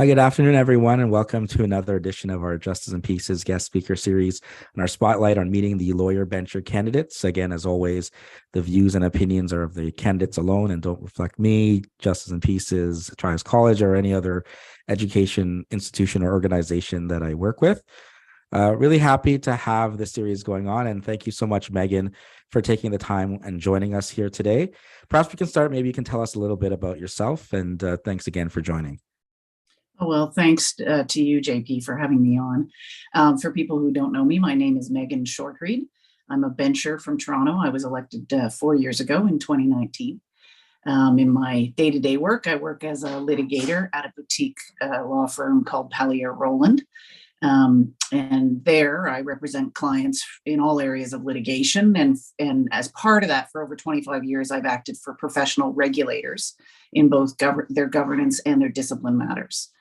Hi, good afternoon, everyone, and welcome to another edition of our Justice and Pieces guest speaker series and our spotlight on meeting the lawyer bencher candidates. Again, as always, the views and opinions are of the candidates alone and don't reflect me, Justice and Pieces, Trials College, or any other education institution or organization that I work with. Really happy to have this series going on, and thank you so much, Megan, for taking the time and joining us here today. Perhaps we can start. Maybe you can tell us a little bit about yourself, and thanks again for joining. Oh, well, thanks to you, JP, for having me on. For people who don't know me, my name is Megan Shortreed. I'm a bencher from Toronto. I was elected 4 years ago in 2019. In my day-to-day work, I work as a litigator at a boutique law firm called Pallier Rowland. And there I represent clients in all areas of litigation. And as part of that, for over 25 years, I've acted for professional regulators in both their governance and their discipline matters.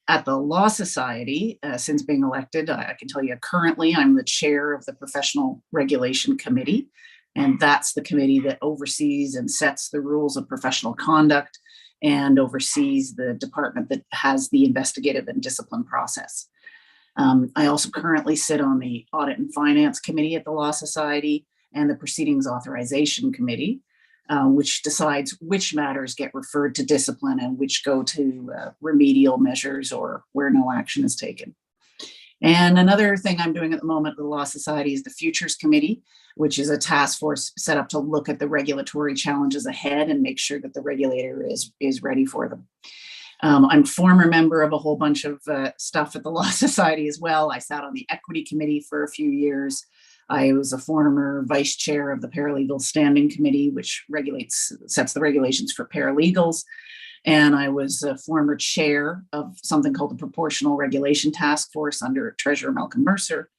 At the Law Society, since being elected, I can tell you currently I'm the chair of the Professional Regulation Committee, and that's the committee that oversees and sets the rules of professional conduct and oversees the department that has the investigative and discipline process. I also currently sit on the Audit and Finance Committee at the Law Society and the Proceedings Authorization Committee, which decides which matters get referred to discipline and which go to remedial measures or where no action is taken. And another thing I'm doing at the moment at the Law Society is the Futures Committee, which is a task force set up to look at the regulatory challenges ahead and make sure that the regulator is ready for them. I'm a former member of a whole bunch of stuff at the Law Society as well. I sat on the Equity Committee for a few years. I was a former vice chair of the Paralegal Standing Committee, which sets the regulations for paralegals. And I was a former chair of something called the Proportional Regulation Task Force under Treasurer Malcolm Mercer.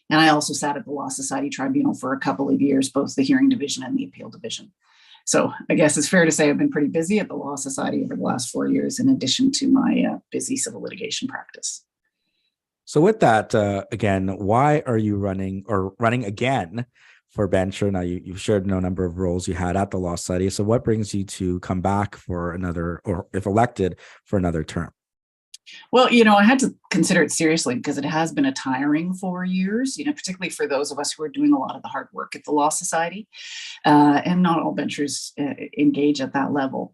And I also sat at the Law Society Tribunal for a couple of years, both the hearing division and the appeal division. So I guess it's fair to say I've been pretty busy at the Law Society over the last 4 years, in addition to my busy civil litigation practice. So with that, again, why are you running again for bencher? Now you've shared no number of roles you had at the Law Society. So what brings you to come back for another, or if elected, for another term? Well, I had to consider it seriously because it has been a tiring 4 years, particularly for those of us who are doing a lot of the hard work at the Law Society. And not all benchers engage at that level.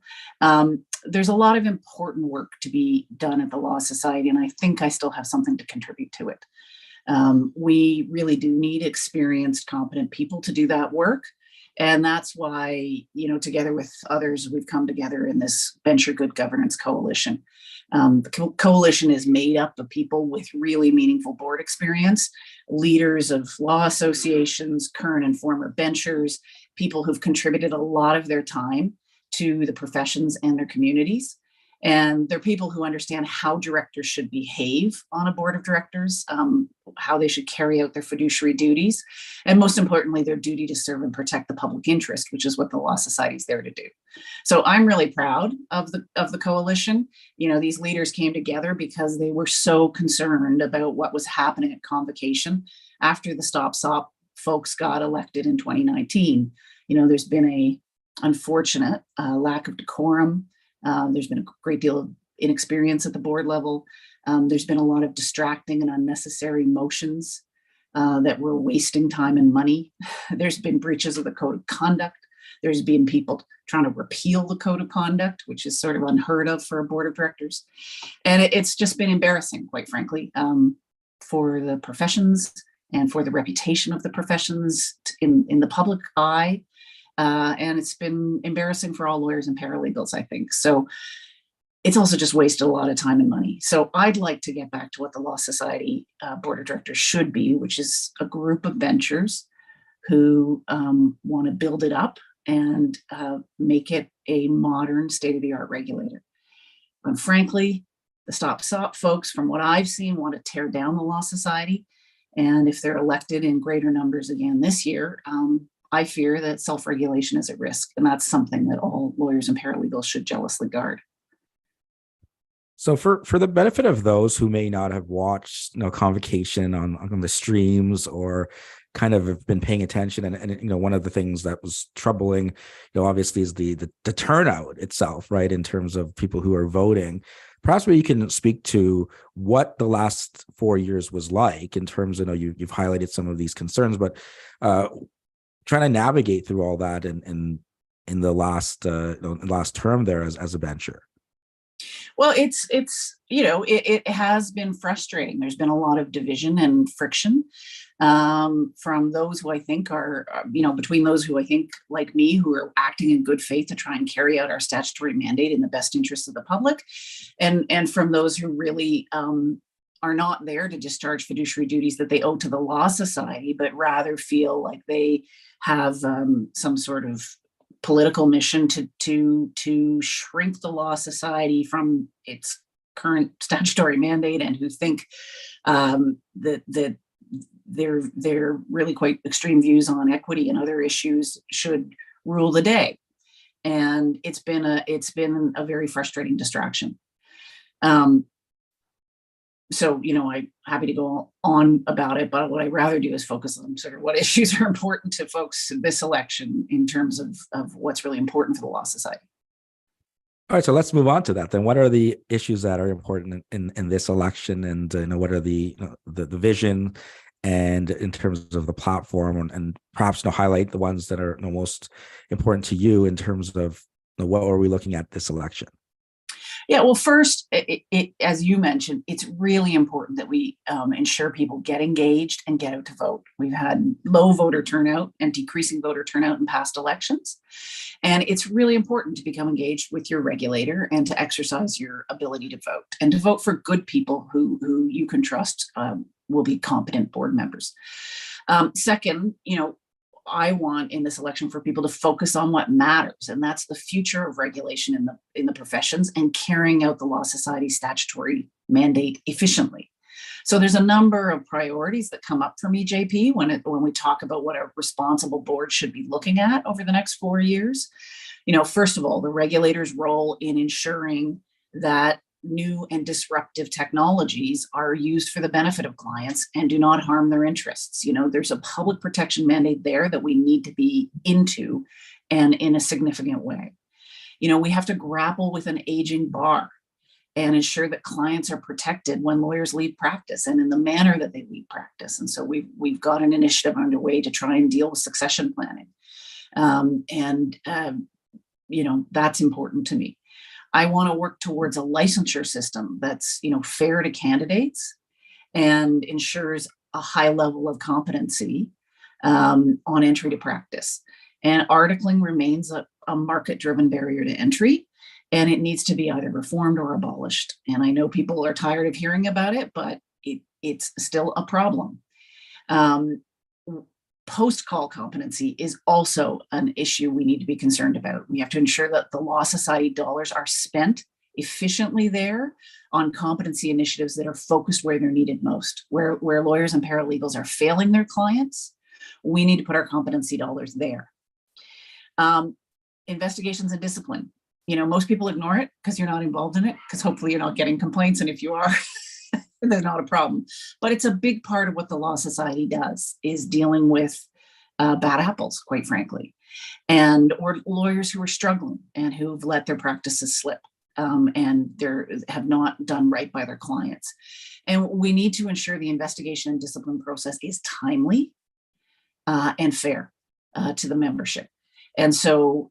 There's a lot of important work to be done at the Law Society, and I think I still have something to contribute to it. We really do need experienced, competent people to do that work. And that's why, together with others, we've come together in this Bencher Good Governance Coalition. The coalition is made up of people with really meaningful board experience, leaders of law associations, current and former benchers, people who've contributed a lot of their time to the professions and their communities. And they're people who understand how directors should behave on a board of directors, how they should carry out their fiduciary duties, and most importantly, their duty to serve and protect the public interest, which is what the Law Society is there to do. So I'm really proud of the coalition. These leaders came together because they were so concerned about what was happening at Convocation after the Stop SOP folks got elected in 2019. There's been a unfortunate lack of decorum. There's been a great deal of inexperience at the board level. There's been a lot of distracting and unnecessary motions that were wasting time and money. There's been breaches of the code of conduct. There's been people trying to repeal the code of conduct, which is sort of unheard of for a board of directors. And it's just been embarrassing, quite frankly, for the professions and for the reputation of the professions in the public eye. And it's been embarrassing for all lawyers and paralegals, I think. So it's also just wasted a lot of time and money. So I'd like to get back to what the Law Society Board of Directors should be, which is a group of benchers who want to build it up and make it a modern state-of-the-art regulator. And frankly, the Stop SOP folks, from what I've seen, want to tear down the Law Society. And if they're elected in greater numbers again this year, I fear that self-regulation is at risk, and that's something that all lawyers and paralegals should jealously guard. So for the benefit of those who may not have watched Convocation on the streams or kind of have been paying attention, and one of the things that was troubling, obviously is the turnout itself, right, in terms of people who are voting. Perhaps maybe you can speak to what the last 4 years was like in terms of, you've highlighted some of these concerns, but trying to navigate through all that in the last term there as a bencher. Well, it has been frustrating. There's been a lot of division and friction from those who I think are, between those who I think, like me, who are acting in good faith to try and carry out our statutory mandate in the best interest of the public, and from those who really are not there to discharge fiduciary duties that they owe to the Law Society, but rather feel like they have some sort of political mission to shrink the Law Society from its current statutory mandate, and who think that their really quite extreme views on equity and other issues should rule the day. And it's been a very frustrating distraction. So, I'm happy to go on about it, but what I'd rather do is focus on sort of what issues are important to folks this election in terms of what's really important for the Law Society. All right, so let's move on to that then. What are the issues that are important in this election, and what are the vision, and in terms of the platform, and perhaps highlight the ones that are most important to you in terms of what are we looking at this election? Yeah, well, first, as you mentioned, it's really important that we ensure people get engaged and get out to vote. We've had low voter turnout and decreasing voter turnout in past elections. And it's really important to become engaged with your regulator and to exercise your ability to vote, and to vote for good people who you can trust will be competent board members. Second, I want in this election for people to focus on what matters, and that's the future of regulation in the professions and carrying out the Law Society's statutory mandate efficiently. So there's a number of priorities that come up for me, JP, when we talk about what a responsible board should be looking at over the next 4 years. First of all, the regulator's role in ensuring that new and disruptive technologies are used for the benefit of clients and do not harm their interests. There's a public protection mandate there that we need to be into, and in a significant way. We have to grapple with an aging bar and ensure that clients are protected when lawyers leave practice and in the manner that they leave practice. And so we've got an initiative underway to try and deal with succession planning. That's important to me. I want to work towards a licensure system that's, fair to candidates and ensures a high level of competency on entry to practice. And articling remains a market-driven barrier to entry, and it needs to be either reformed or abolished. And I know people are tired of hearing about it, but it's still a problem. Post-call competency is also an issue we need to be concerned about. We have to ensure that the Law Society dollars are spent efficiently there on competency initiatives that are focused where they're needed most. Where lawyers and paralegals are failing their clients, we need to put our competency dollars there. Investigations and discipline. Most people ignore it because you're not involved in it, because hopefully you're not getting complaints, and if you are, there's not a problem. But it's a big part of what the Law Society does, is dealing with bad apples, quite frankly, or lawyers who are struggling and who've let their practices slip and have not done right by their clients. And we need to ensure the investigation and discipline process is timely and fair to the membership. And so,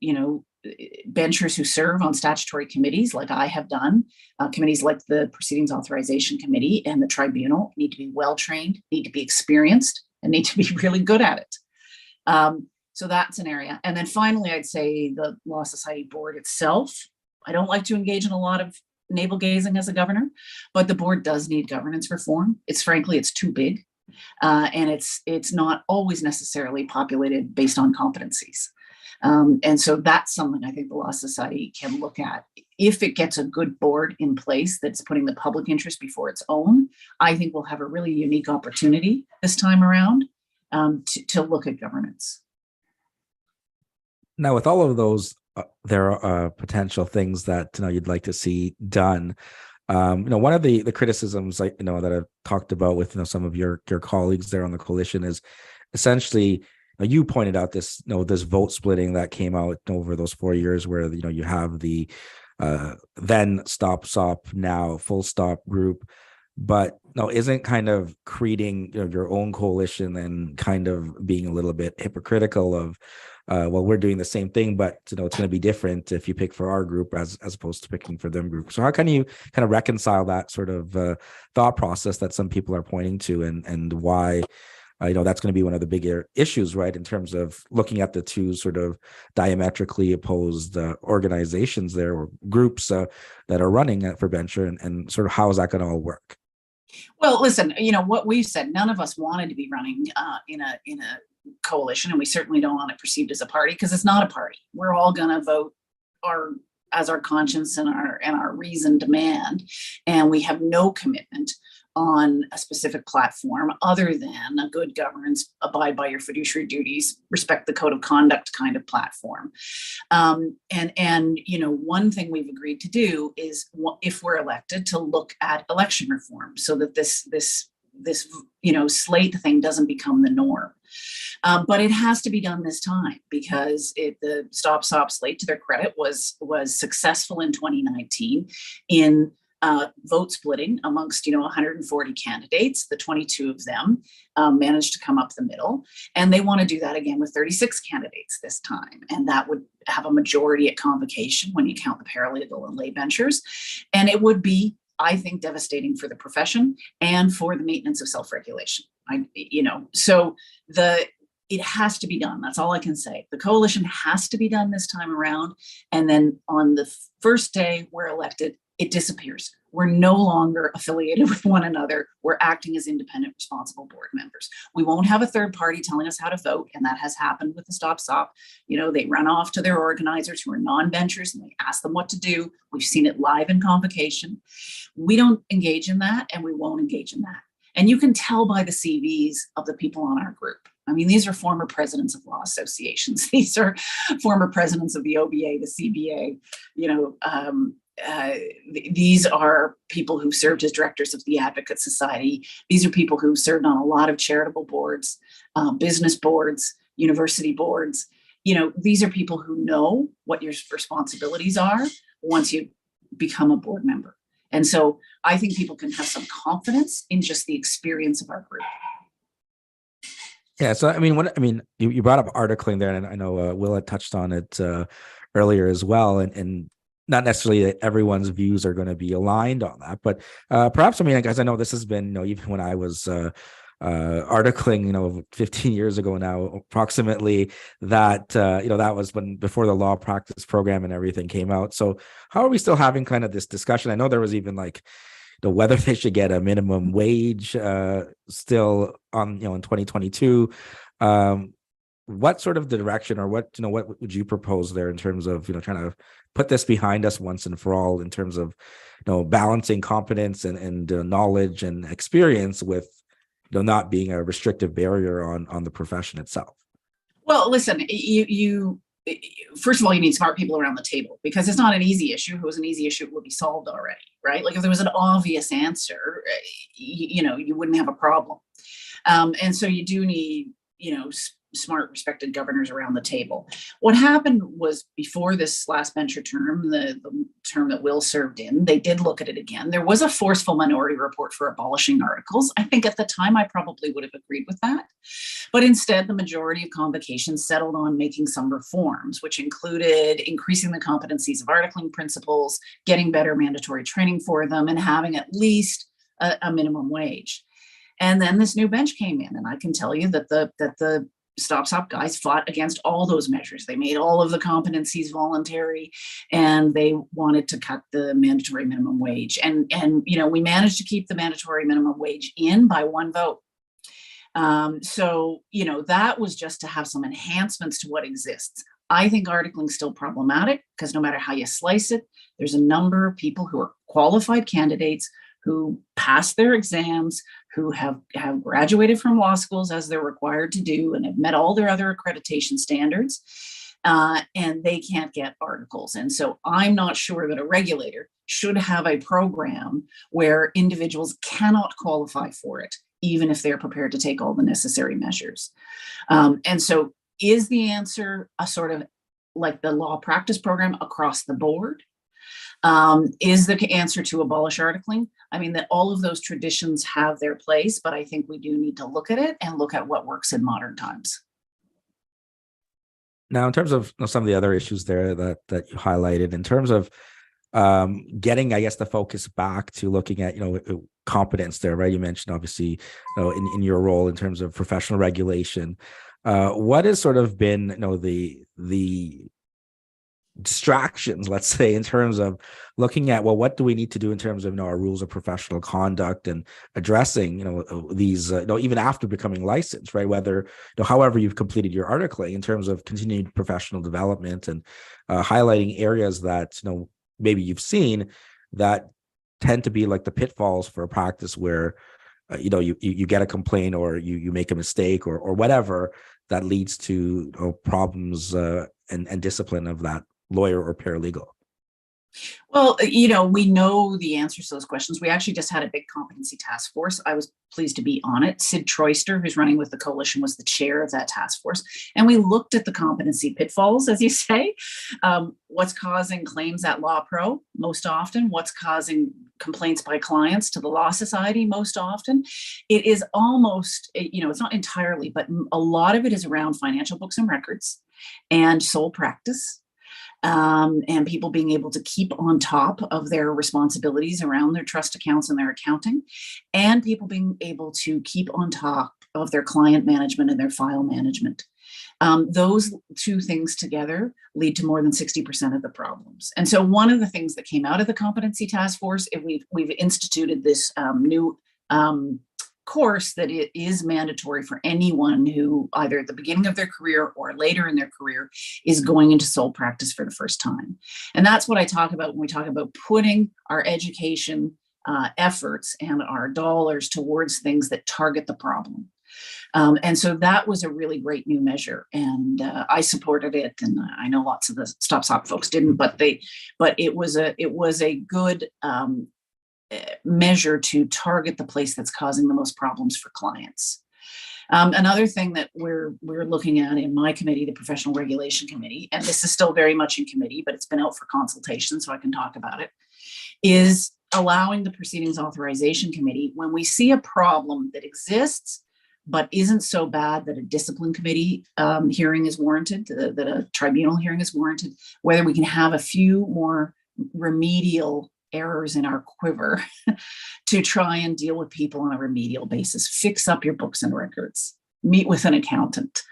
benchers who serve on statutory committees, like I have done, committees like the Proceedings Authorization Committee and the Tribunal, need to be well-trained, need to be experienced, and need to be really good at it. So that's an area. And then finally, I'd say the Law Society board itself. I don't like to engage in a lot of navel gazing as a governor, but the board does need governance reform. It's too big. And it's not always necessarily populated based on competencies. And so that's something I think the Law Society can look at. If it gets a good board in place that's putting the public interest before its own, I think we'll have a really unique opportunity this time around to look at governance. Now, with all of those, there are potential things that you'd like to see done. One of the criticisms that I've talked about with some of your colleagues there on the coalition is essentially, you pointed out this this vote splitting that came out over those 4 years, where you have the then Stop Stop, now Full Stop group, but no, isn't kind of creating, you know, your own coalition and kind of being a little bit hypocritical of, well, we're doing the same thing, but you know, it's going to be different if you pick for our group as opposed to picking for them group. So how can you kind of reconcile that sort of thought process that some people are pointing to, and why you know, that's going to be one of the bigger issues, right, in terms of looking at the two sort of diametrically opposed organizations there, or groups that are running for Venture, and sort of how is that going to all work? Well, listen, you know what we've said. None of us wanted to be running in a coalition, and we certainly don't want it perceived as a party, because it's not a party. We're all going to vote our conscience and our reason demand, and we have no commitment on a specific platform other than a good governance, abide by your fiduciary duties, respect the code of conduct kind of platform. And you know, one thing we've agreed to do is, if we're elected, to look at election reform so that this you know, slate thing doesn't become the norm. But it has to be done this time, because the Stop Stop slate, to their credit, was successful in 2019 in vote splitting amongst, you know, 140 candidates. The 22 of them managed to come up the middle, and they want to do that again with 36 candidates this time, and that would have a majority at convocation when you count the paralegal and lay benchers, and it would be, I think, devastating for the profession and for the maintenance of self-regulation. You know, so it has to be done. That's all I can say. The coalition has to be done this time around, and then on the first day we're elected, it disappears. We're no longer affiliated with one another. We're acting as independent, responsible board members. We won't have a third party telling us how to vote, and that has happened with the Stop Stop. You know, they run off to their organizers who are non-benchers, and they ask them what to do. We've seen it live in convocation. We don't engage in that, and we won't engage in that. And you can tell by the CVs of the people on our group. I mean, these are former presidents of law associations. These are former presidents of the OBA, the CBA, you know, these are people who served as directors of the Advocate Society. These are people who served on a lot of charitable boards, business boards, university boards. You know, these are people who know what your responsibilities are once you become a board member. And so I think people can have some confidence in just the experience of our group. Yeah. So, I mean, you brought up articling there, and I know Will had touched on it earlier as well. And not necessarily that everyone's views are going to be aligned on that, but perhaps, I mean, guys, I know this has been, you know, even when I was articling, you know, 15 years ago now, approximately, that, you know, that was before the law practice program and everything came out. So how are we still having kind of this discussion? I know there was even like, you know, whether they should get a minimum wage still on, you know, in 2022. What sort of direction, or what, you know, what would you propose there in terms of, you know, trying to put this behind us once and for all, in terms of, you know, balancing competence and knowledge and experience with, you know, not being a restrictive barrier on the profession itself? Well, listen, you first of all, you need smart people around the table, because it's not an easy issue. If it was an easy issue, it would be solved already, right? Like if there was an obvious answer, you know, you wouldn't have a problem. And so you do need, you know, smart, respected governors around the table. What happened was, before this last Venture term, the term that Will served in, they did look at it again. There was a forceful minority report for abolishing articles. I think at the time I probably would have agreed with that. But instead, the majority of convocations settled on making some reforms, which included increasing the competencies of articling principals, getting better mandatory training for them, and having at least a minimum wage. And then this new bench came in, and I can tell you that the Stop Stop guys fought against all those measures. They made all of the competencies voluntary, and they wanted to cut the mandatory minimum wage. And you know, we managed to keep the mandatory minimum wage in by one vote. So, you know, that was just to have some enhancements to what exists. I think articling is still problematic, because no matter how you slice it, there's a number of people who are qualified candidates who passed their exams, who have graduated from law schools as they're required to do, and have met all their other accreditation standards, and they can't get articles. And so I'm not sure that a regulator should have a program where individuals cannot qualify for it, even if they're prepared to take all the necessary measures. And so is the answer a sort of like the law practice program across the board? Is the answer to abolish articling? I mean, that all of those traditions have their place, but I think we do need to look at it and look at what works in modern times. Now, in terms of some of the other issues there that you highlighted, in terms of getting, I guess, the focus back to looking at, competence there, right? You mentioned obviously, in your role in terms of professional regulation, what has sort of been, the distractions, let's say, in terms of looking at, well, what do we need to do in terms of, our rules of professional conduct and addressing, these, even after becoming licensed, right? Whether, however you've completed your articling in terms of continued professional development and highlighting areas that, maybe you've seen that tend to be like the pitfalls for a practice where, you get a complaint or you make a mistake or whatever that leads to problems and discipline of that lawyer or paralegal. Well, we know the answers to those questions. We actually just had a big competency task force. I was pleased to be on it. Sid Troyster, who's running with the coalition, was the chair of that task force. And we looked at the competency pitfalls, as you say, what's causing claims at Law Pro most often, what's causing complaints by clients to the Law Society most often. It is almost, it's not entirely, but a lot of it is around financial books and records and sole practice. And people being able to keep on top of their responsibilities around their trust accounts and their accounting, and people being able to keep on top of their client management and their file management. Those two things together lead to more than 60% of the problems. And so one of the things that came out of the competency task force, we've instituted this new course that it is mandatory for anyone who either at the beginning of their career or later in their career is going into sole practice for the first time. And that's what I talk about when we talk about putting our education efforts and our dollars towards things that target the problem. And so that was a really great new measure, and I supported it. And I know lots of the Stop folks didn't, but it was a good measure to target the place that's causing the most problems for clients. Another thing that we're looking at in my committee, the Professional Regulation Committee, and this is still very much in committee, but it's been out for consultation, so I can talk about it, is allowing the Proceedings Authorization Committee, when we see a problem that exists but isn't so bad that a discipline committee hearing is warranted, that a tribunal hearing is warranted, whether we can have a few more remedial errors in our quiver to try and deal with people on a remedial basis. Fix up your books and records. Meet with an accountant.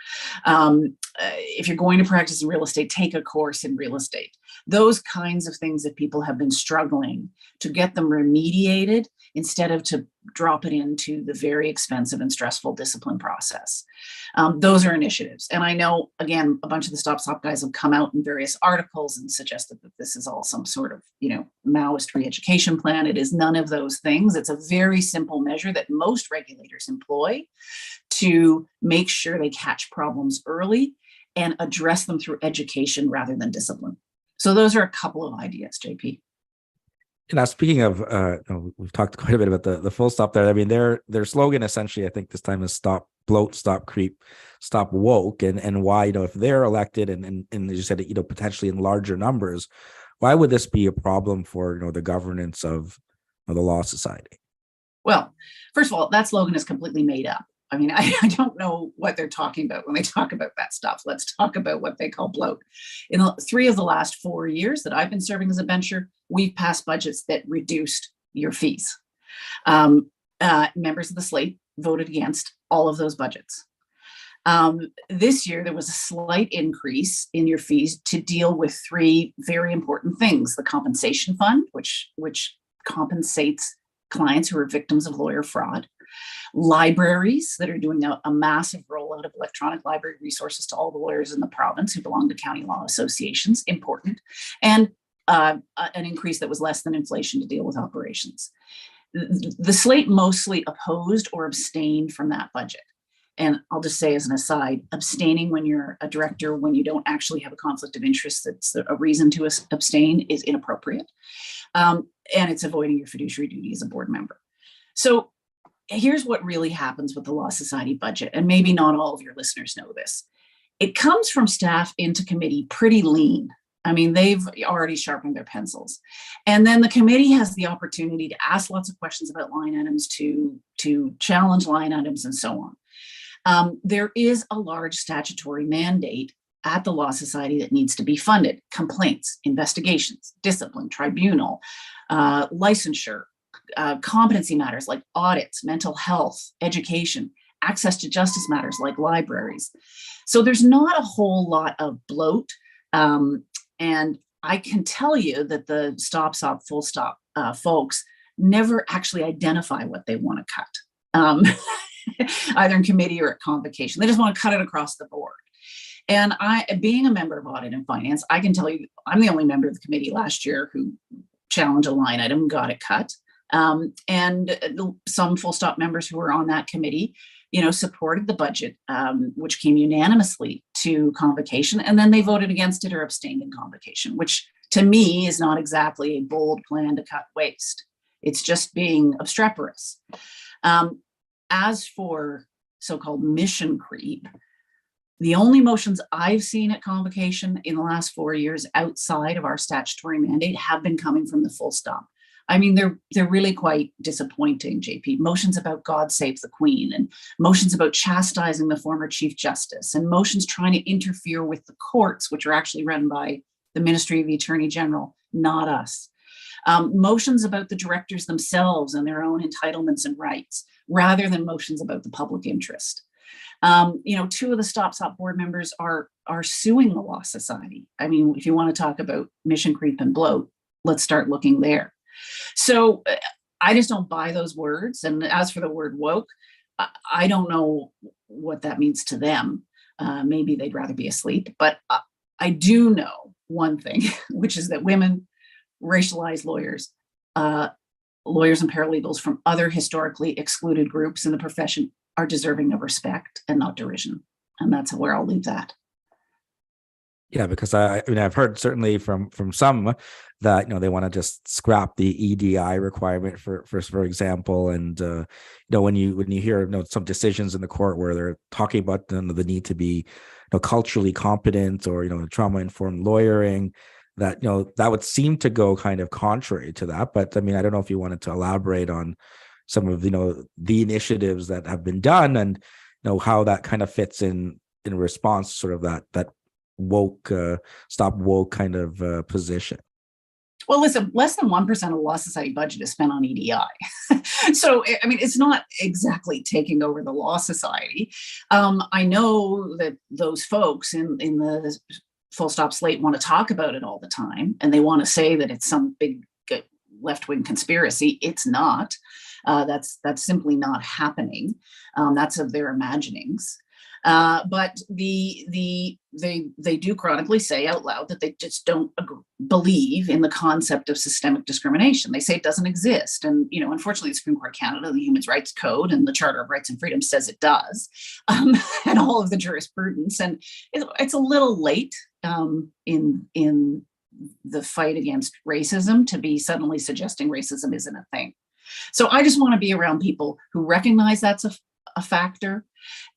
If you're going to practice in real estate, take a course in real estate. Those kinds of things that people have been struggling to get them remediated instead of to drop it into the very expensive and stressful discipline process. Those are initiatives. And I know, again, a bunch of the Stop guys have come out in various articles and suggested that this is all some sort of, Maoist re-education plan. It is none of those things. It's a very simple measure that most regulators employ to make sure they catch problems early and address them through education rather than discipline. So those are a couple of ideas, JP. Now, speaking of, we've talked quite a bit about the full stop there. I mean, their slogan essentially, I think this time is stop bloat, stop creep, stop woke. And why, if they're elected and as you said, potentially in larger numbers, why would this be a problem for, the governance of the Law Society? Well, first of all, that slogan is completely made up. I mean, I don't know what they're talking about when they talk about that stuff. Let's talk about what they call bloat. In 3 of the last 4 years that I've been serving as a bencher, we've passed budgets that reduced your fees. Members of the slate voted against all of those budgets. This year, there was a slight increase in your fees to deal with 3 very important things. The compensation fund, which compensates clients who are victims of lawyer fraud. Libraries that are doing a massive rollout of electronic library resources to all the lawyers in the province who belong to county law associations, important, and an increase that was less than inflation to deal with operations. The slate mostly opposed or abstained from that budget. And I'll just say as an aside, abstaining when you're a director, when you don't actually have a conflict of interest that's a reason to abstain, is inappropriate. And it's avoiding your fiduciary duty as a board member. So here's what really happens with the Law Society budget, and maybe not all of your listeners know this. It comes from staff into committee pretty lean. I mean, they've already sharpened their pencils. And then the committee has the opportunity to ask lots of questions about line items, to challenge line items, and so on. There is a large statutory mandate at the Law Society that needs to be funded: complaints, investigations, discipline, tribunal, licensure, competency matters like audits, mental health, education, access to justice matters like libraries. So there's not a whole lot of bloat. And I can tell you that the Stop Stop Full Stop folks never actually identify what they want to cut, either in committee or at convocation. They just want to cut it across the board. And being a member of Audit and Finance, I can tell you I'm the only member of the committee last year who challenged a line item, got it cut. And some Full Stop members who were on that committee, supported the budget, which came unanimously to convocation, and then they voted against it or abstained in convocation, which to me is not exactly a bold plan to cut waste. It's just being obstreperous. As for so-called mission creep, the only motions I've seen at convocation in the last 4 years outside of our statutory mandate have been coming from the Full Stop. I mean, they're really quite disappointing, JP. Motions about God Save the Queen, and motions about chastising the former Chief Justice, and motions trying to interfere with the courts, which are actually run by the Ministry of the Attorney General, not us. Motions about the directors themselves and their own entitlements and rights, rather than motions about the public interest. Two of the Stop Stop board members are suing the Law Society. I mean, if you want to talk about mission creep and bloat, let's start looking there. So I just don't buy those words. And as for the word woke, I don't know what that means to them. Maybe they'd rather be asleep. But I do know one thing, which is that women, racialized lawyers, lawyers and paralegals from other historically excluded groups in the profession are deserving of respect and not derision. And that's where I'll leave that. Yeah, because I've heard certainly from some that they want to just scrap the EDI requirement for example, and when you hear some decisions in the court where they're talking about the need to be culturally competent or trauma informed lawyering, that that would seem to go kind of contrary to that. But I mean, I don't know if you wanted to elaborate on some of the initiatives that have been done and how that kind of fits in response to sort of that woke, stop woke kind of position. Well, listen, less than 1% of the Law Society budget is spent on EDI. So, I mean, it's not exactly taking over the Law Society. I know that those folks in the Full Stop slate want to talk about it all the time, and they want to say that it's some big left-wing conspiracy. It's not. That's simply not happening. That's of their imaginings. But they do chronically say out loud that they just don't believe in the concept of systemic discrimination. They say it doesn't exist. And, unfortunately, the Supreme Court of Canada, the Human Rights Code, and the Charter of Rights and Freedoms says it does, and all of the jurisprudence. And it's a little late in the fight against racism to be suddenly suggesting racism isn't a thing. So I just want to be around people who recognize that's a factor,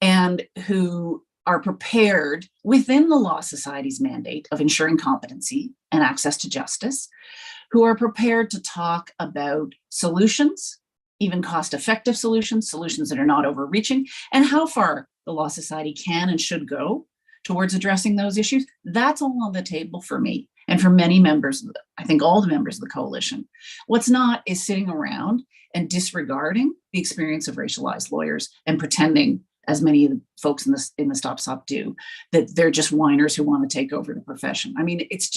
and who are prepared within the Law Society's mandate of ensuring competency and access to justice, who are prepared to talk about solutions, even cost-effective solutions that are not overreaching, and how far the Law Society can and should go towards addressing those issues. That's all on the table for me and for many members, I think all the members of the coalition. What's not is sitting around and disregarding the experience of racialized lawyers and pretending, as many of the folks in the Stop Stop do, that they're just whiners who want to take over the profession. I mean, it's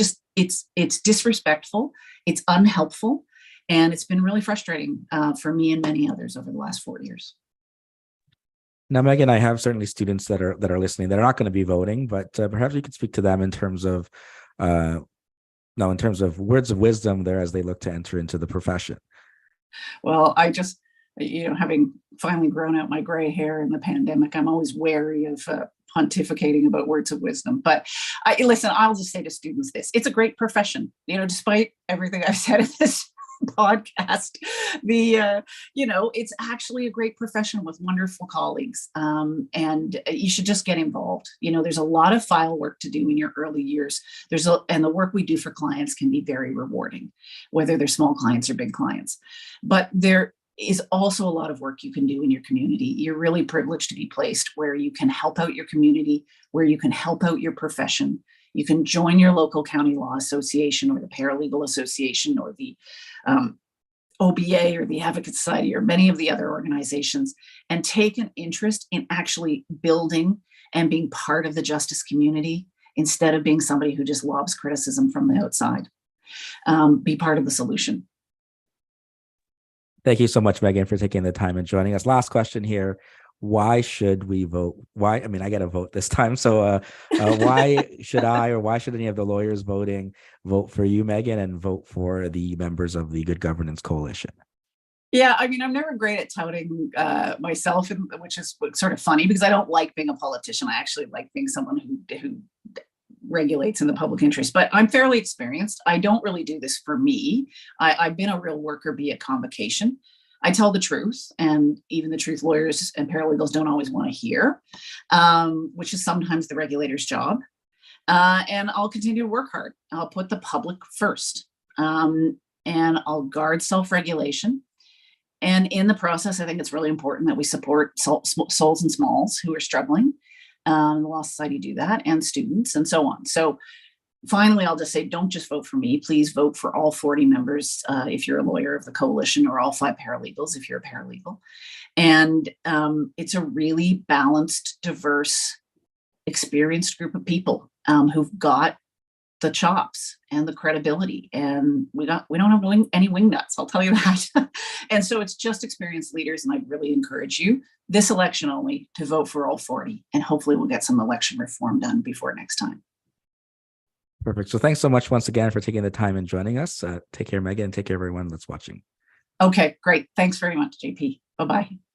disrespectful, it's unhelpful, and it's been really frustrating for me and many others over the last 4 years. Now, Megan, I have certainly students that are listening that are not going to be voting, but perhaps you could speak to them in terms of words of wisdom there as they look to enter into the profession. Well, I just, having finally grown out my gray hair in the pandemic, I'm always wary of pontificating about words of wisdom. But listen, I'll just say to students this: it's a great profession. Despite everything I've said at this podcast. It's actually a great profession with wonderful colleagues, and you should just get involved. There's a lot of file work to do in your early years. And the work we do for clients can be very rewarding, whether they're small clients or big clients. But there is also a lot of work you can do in your community. You're really privileged to be placed where you can help out your community, where you can help out your profession. You can join your local county law association or the paralegal association or the OBA or the Advocate Society or many of the other organizations, and take an interest in actually building and being part of the justice community instead of being somebody who just lobs criticism from the outside. Be part of the solution. Thank you so much, Megan, for taking the time and joining us. Last question here. Why should we vote? I got to vote this time. So why should I, or why should any of the lawyers vote for you, Megan, and vote for the members of the Good Governance Coalition? Yeah, I'm never great at touting myself, which is sort of funny because I don't like being a politician. I actually like being someone who regulates in the public interest, but I'm fairly experienced. I don't really do this for me. I've been a real worker bee at convocation. I tell the truth, and even the truth lawyers and paralegals don't always want to hear, which is sometimes the regulator's job. And I'll continue to work hard. I'll put the public first, and I'll guard self-regulation. And in the process, I think it's really important that we support souls and smalls who are struggling. The Law Society do that, and students, and so on. So finally, I'll just say, don't just vote for me. Please vote for all 40 members if you're a lawyer of the coalition, or all 5 paralegals if you're a paralegal. And it's a really balanced, diverse, experienced group of people who've got the chops and the credibility, and we don't have any wingnuts, I'll tell you that. And so it's just experienced leaders, and I really encourage you this election only to vote for all 40, and hopefully we'll get some election reform done before next time. Perfect. So thanks so much once again for taking the time and joining us. Take care, Megan, and take care, everyone that's watching. Okay, great. Thanks very much, JP. Bye-bye.